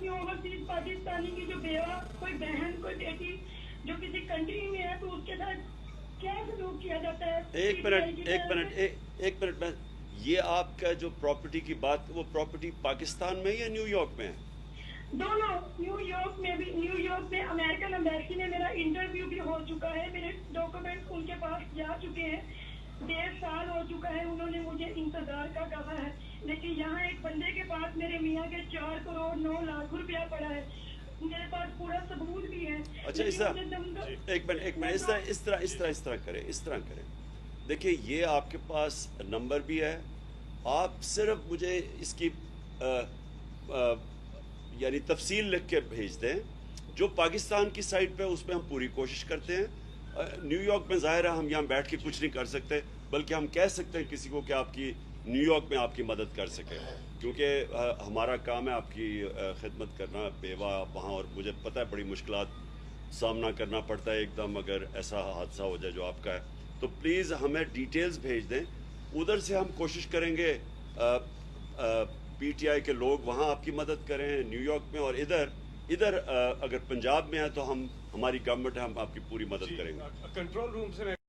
कोई ओवरसीज पाकिस्तानी की जो बेवा, कोई बहन, कोई बेटी जो किसी कंट्री में है तो उसके साथ क्या सलूक किया जाता है? एक मिनट में ये आपका जो प्रॉपर्टी की बात, वो प्रॉपर्टी पाकिस्तान में या न्यूयॉर्क में है? दोनों, न्यूयॉर्क में अमेरिकन एम्बेसी में मेरा इंटरव्यू भी हो चुका है, मेरे डॉक्यूमेंट उनके पास जा चुके हैं, 1.5 साल हो चुका है, उन्होंने मुझे इंतजार का कहा है। लेकिन यहाँ एक बंदे के पास मेरे मियाँ के 4 करोड़ 9 लाख रुपया पड़ा है, मेरे पास पूरा सबूत भी है। अच्छा, एक मिनट इस तरह करें। देखिए, ये आपके पास नंबर भी है, आप सिर्फ मुझे इसकी यानी तफसील लिख के भेज दें। जो पाकिस्तान की साइड पे उस पर हम पूरी कोशिश करते हैं। न्यूयॉर्क में ज़ाहिर है हम यहाँ बैठ के कुछ नहीं कर सकते, बल्कि हम कह सकते हैं किसी को कि आपकी न्यूयॉर्क में आपकी मदद कर सके, क्योंकि हमारा काम है आपकी खिदमत करना बेवा वहाँ। और मुझे पता है बड़ी मुश्किलात सामना करना पड़ता है एकदम अगर ऐसा हादसा हो जाए जो आपका है। तो प्लीज़ हमें डिटेल्स भेज दें, उधर से हम कोशिश करेंगे पीटीआई के लोग वहाँ आपकी मदद करें न्यूयॉर्क में, और इधर अगर पंजाब में है तो हमारी गवर्नमेंट है, हम आपकी पूरी मदद करेंगे। कंट्रोल रूम से